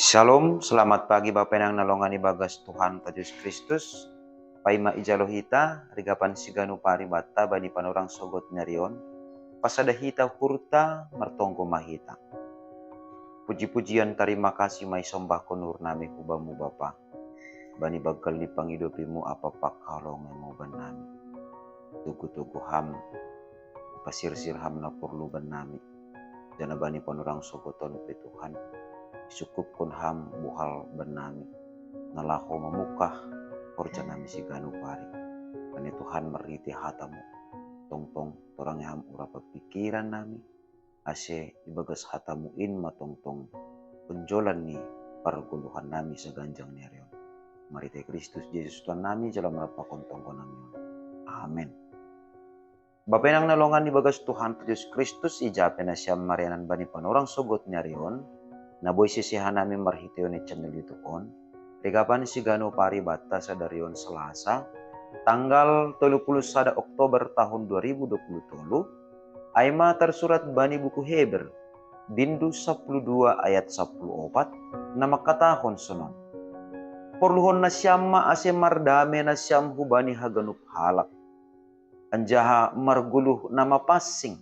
Shalom, selamat pagi Bapak yang nalongani bagas Tuhan Yesus Kristus. Paima ijalo hita, rigapan siganu pari bata bani panorang sogot nyarion. Pasada hita hurta, mertonggo mahita. Puji-pujian terima kasih mai sombah konur nami kubamu Bapa. Bani bagal di pangidopimu apa pakalongemu banami. Tugu-tugu ham, pasir-sir ham na perlu banami. Jana bani panorang sogoton pe Tuhan. Cukup kun ham buhal benami nalaho memukah korja nami si ganu pari kani Tuhan meriti hatamu tong-tong torang ham urapa pikiran nami ase ibagas hatamu in matong-tong penjolan ni parguluhan nami seganjang nerion marite Kristus Yesus Tuhan nami jalan merapa kontongko nami amin. Bapak yang nalongan ibagas Tuhan Yesus Kristus ijapen asyam marianan bani panorang sogot nyarion na boy sisihan namin marhiteo ni channel YouTube on. Regapan si Gano Pari Bata sa Darion Selasa, tanggal 31 Oktober tahun 2020, ay tersurat bani buku Heber, bindu 12 ayat 14, na makatahon sunon. Porluhon na siyam ase mardame na siyam hubani haganup halak. Anjaha marguluh na mapasing,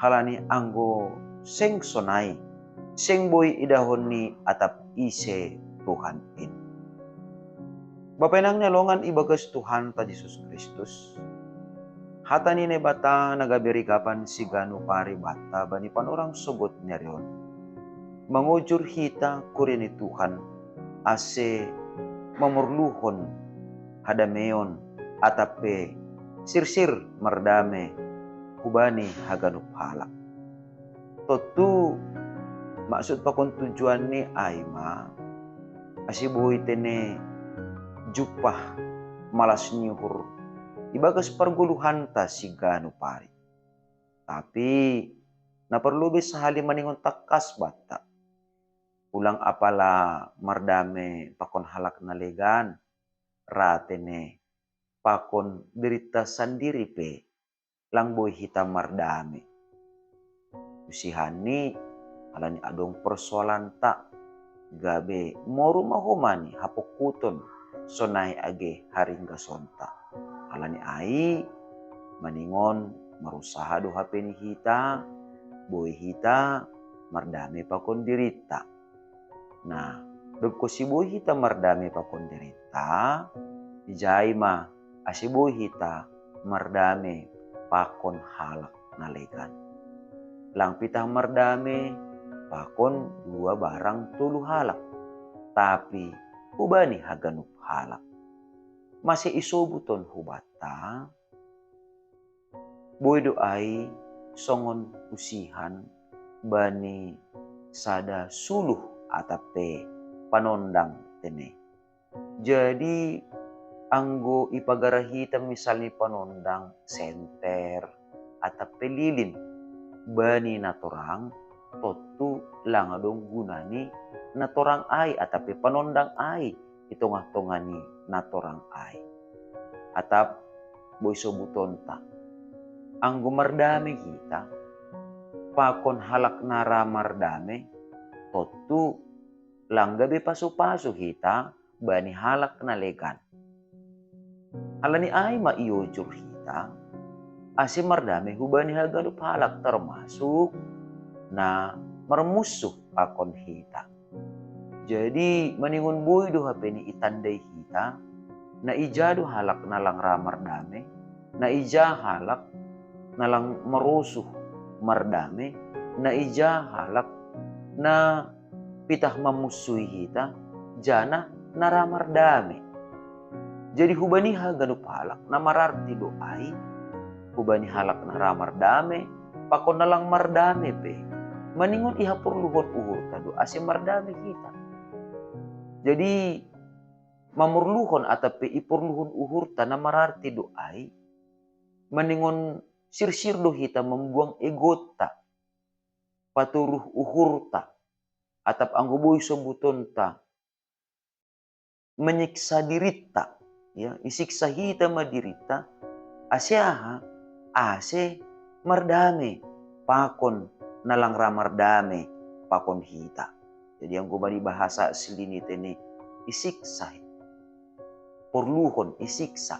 halani anggo seng sonay. Seng boy idahon ni atap ise Tuhan in. Bapak nang nalongan ibagas Tuhan ta Yesus Kristus. Hata ni bata nagabiri kapan si Gano Pari Bata bani panorang sogot nyarion. Mangujur hita kurin ni Tuhan ase mamurluhon hadameon atape sirsir mardame hubani haganup halak. Totu maksud pa kung tujuan ni Aima asibuhi tene jupah malas nyuhur ibagas perguluhan ta si Gano Pari. Tapi naperlu bisa hali maningon takas bata. Ulang apala mardame pakon halak na legan ratene pakon derita sandiri pe lang boy hitam mardame. Usihani alani adong persoalan tak gabe moru mahumani hapukuton sonai age haringga sonta alani ai maningon marusaha do hapeni hita boy hita mardame pakon dirita. Nah dogko si boy hita mardame pakon dirita ijai ma asi boy hita mardame pakon halak nalegan lang pitah mardame pakon dua barang tulu halak. Tapi hubani haganup halak. Masih isobuton hubata. Boy doai songon usihan bani sada suluh atape panondang tene. Jadi anggo ipagarahita misalnya panondang senter atape lilin bani natorang totu lang adong gunani natorang ai atapi panondang ai itongah-tongani natorang ai atap boy sobuton ta anggo mardame kita pakon halak nara mardame totu lang gabe pasu-pasu kita bani halak nalegan alani ai maiojur kita ase mardame hubani haganup halak termasuk na mermusuh pakon hita. Jadi maningon boy do hapeni itandai hita na ijado halak nalang ramar dame na ija halak nalang merusuh mardame na ija halak na pitah memusuhi hita jana naramar dame. Jadi hubani haganup halak na mararti doai hubani halak naramar dame pakon nalang mardame pe. Maningon ihapurluhon uhur tado ase mardame kita. Jadi mamurluhon atape ipurluhon uhur ta na mararti doai maningon sirsir do hita membuang egota paturuh uhur ta atap anggo boy sobuton ta menyiksa dirita ya isiksa hita madirita ase aha ase mardame pakon nalang ramar dame pakon hita. Jadi ang gumani bahasa asli ni tini isiksa. Porluhon isiksa.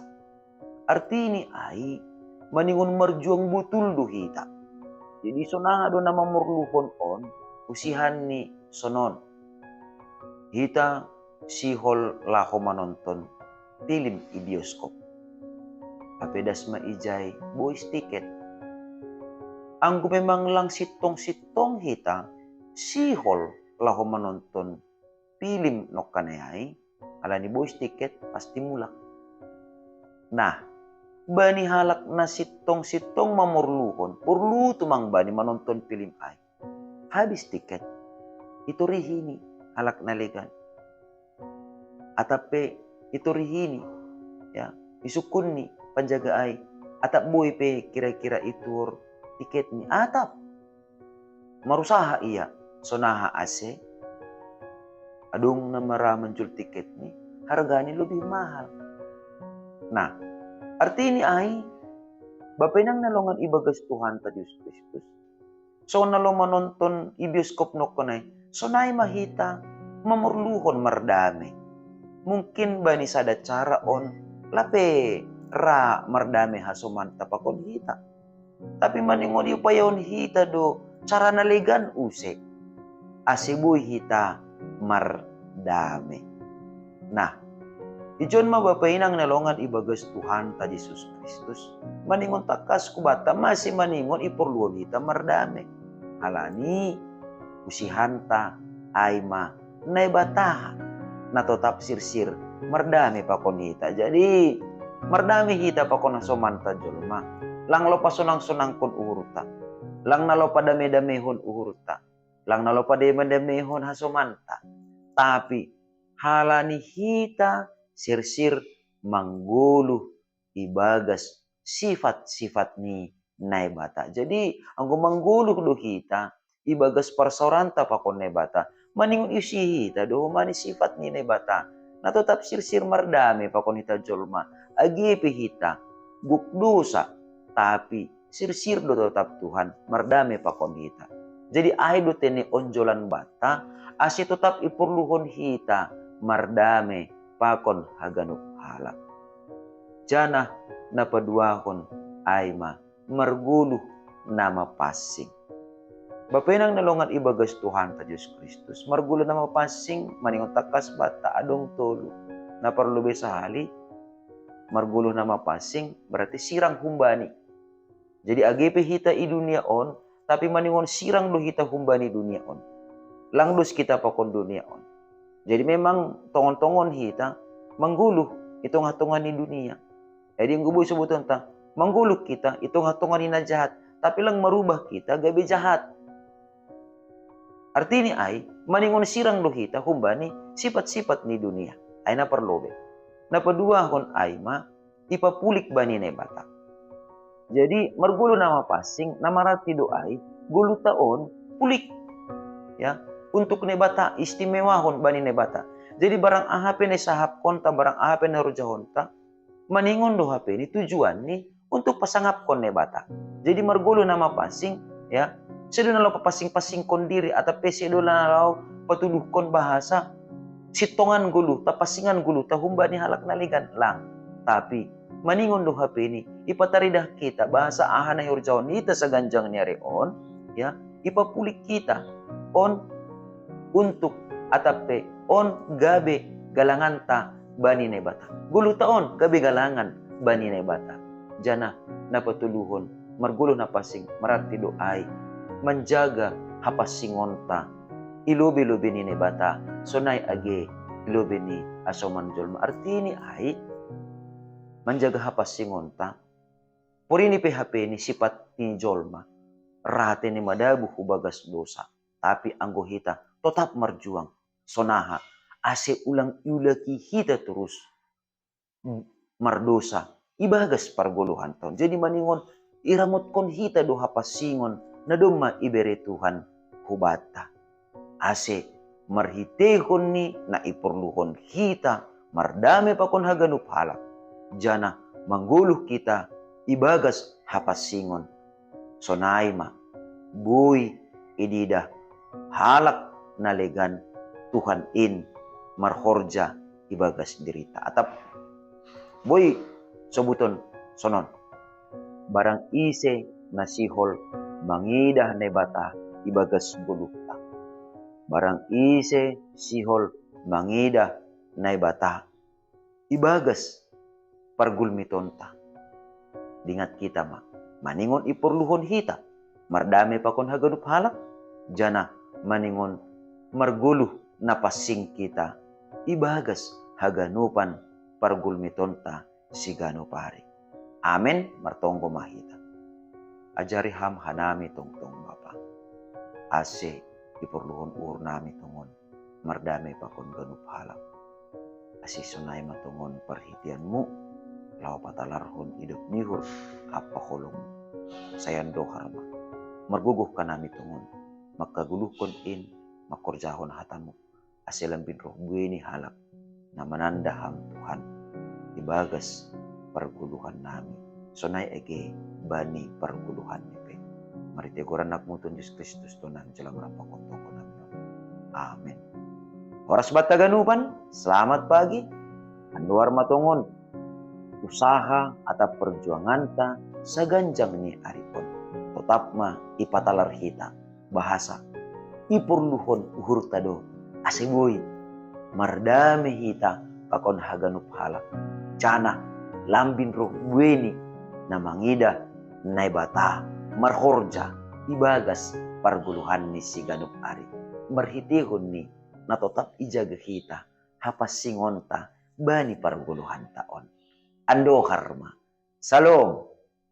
Arti ini ay maningon marjuang butul do hita. Jadi sonaha do na mamorluhon on usihan ni sonon. Hita sihol laho manonton film i bioskop. Kapedas maijay boys ticket. Ang memang lang sitong-sitong hita sihol laho manonton film no kanayay. Ala ni boys ticket pasti mulak. Nah, bani halak na sitong-sitong mamorluhon, perlu tumang bani manonton film ay. Habis tiket, itu rihini halak na legan. Atape itu rihini, ya, isukun ni panjaga ay. Atap boy pe kira-kira itu tiket ni. Atap, marusaha iya, sonaha ase. Adung na maraman jul tiket ni, harganya lebih mahal. Nah, arti ini ay, bapay nang nalongan ibagas Tuhan ta Diyos Kristus. So nalo manonton ibioskop no kunay, so naay mahita, mamurluhon mardami. Mungkin ba ni sada cara on, lape ra mardami hasuman tapakon hita. Tapi maningon yu payon hita do, cara naligan use. Asibuy hita, mardami. Nah, ijon mabapay nang nalongan ibagas Tuhan ta Jesus Kristus. Maningon takas kubata masih maningon iporluon hita mardami. Halani usihan ta ayma naibataha na tetap sirsir mardami pakon hita. Jadi mardami hita pakon asomanta jolma. Lang lo pasunang-sunang kun uhurta. Lang nalo padame-damehon uhurta. Lang nalo padame-damehon hasomanta. Tapi halani hita sirsir mangguluh ibagas sifat-sifat ni naibata. Jadi ang gumangguluh do hita ibagas parsoranta pakon naibata. Maningon isi hita do mani sifat ni naibata. Na tetap sirsir mardami pakon hita jolma. Agipi hita gukdusa tapi sirsir do tetap Tuhan mardami pakon hita. Jadi ay do teni onjolan bata asi tetap ipurluhon hita mardame pakon haganup halak. Jana napaduahon ayma marguluh nama passing. Bapay nang nalongan ibagas Tuhan ta Diyos Kristus. Margulo nama passing maningon takas bata adong tolo. Naparlubay sa hali. Margulo nama passing berarti sirang humbani. Jadi agepe hita i dunia on tapi maningon sirang do hita humbani dunia on. Langdos kita pakon dunia on. Jadi memang tongon-tongon hita mangguluh itong hatungan ni dunia. Jadi yung guboy subuton ta, mangguluh kita itong hatungan ni na jahat. Tapi lang marubah kita gabi jahat. Arti ni ay, maningon sirang do hita humbani sifat-sifat ni dunia. Ay naparlobe. Napaduahon ay ma, ipapulik ba ni bata. Jadi margulo nama passing, namarati do ay, gulo taon, pulik. Ya, untuk nebata istimewahon bani nebata. Jadi barang ahape ni sahap konta, barang ahape na rujahonta, maningon do hape ni tujuan ni untuk pasangap kon nebata. Jadi margulo nama passing, ya, sedo na law papasing-pasing kon diri at sedo na law patuluh kon bahasa sitongan gulu, tapasingan gulu, tahumba ni halak naligan lang. Tapi maningon do hape ni ipataridah kita bahasa ahan na hurjahon nita sa ganjang niya reon, ya, ipapulik kita on untuk atape on gabe galangan ta bani nebata. Gulo taon gabe galangan bani nebata. Jana napatuluhon margulo na pasing mararti do ay menjaga hapasingon ta ilubi-lubi ni nebata sonay age ilubi ni asoman jolma. Arti ni ay menjaga hapasingon ta puri ni PHP ni sifat ni jolma rate ni madabu hubagas dosa tapi anggo hita tetap marjuang sonaha ase ulang-ulaki hita terus mardosa ibagas parguluhan taon. Jadi maningon iramot kon hita do hapasingon na duma ibere Tuhan hubata. Ase marhitehon ni na iporluhon hita mardame pa kon haganup halak. Jana mangguluh kita ibagas hapasingon. Sonay ma buy idida halak nalegan Tuhan in marhorja ibagas derita. Atap boy sobuton sonon. Barang ise nasihol mangidah nebata ibagas gulukta. Barang ise sihol mangidah nebata ibagas pargulmitonta. Dingat kita maningon iporluhon hita. Mardame pakon haganup halak. Jana maningon marguluh napasing kita. Ibagas haganupan pargulmitonta sigano pari. Amen martonggo mahita. Ajari ham hanami tongtong Bapa. Ase iporluhon nami tongon. Mardame pakon ganup halak. Asi sunay matungon perhitianmu. Law patalarhon hidup nihur apa holong. Sayando harma. Marguguh ka nami tungon. Makagulukon in makorjahon hatamu. Asilang binroh bueni halap. Na manandaham Tuhan. Ibagas perguluhan nami. Sonay ege bani perguluhan nipe. Maritegoran nakmutun Yesus Kristus tunan jelang rapakontoko nami. Amin. Oras bataganupan, selamat pagi. Anduar matungon. Usaha atau perjuangan ta saganjang ni aripon. Tetap ma ipatalar hita bahasa. Ipurluhon uhur tado aseboy. Mardame hita pakon haganup halak. Cana lambin roh bueni namangida naibata marhorja ibagas parguluhan ni siganup ari. Marhitihon ni na tetap ijaga hita hapas singonta bani parguluhan taon. Ando harma. Salam.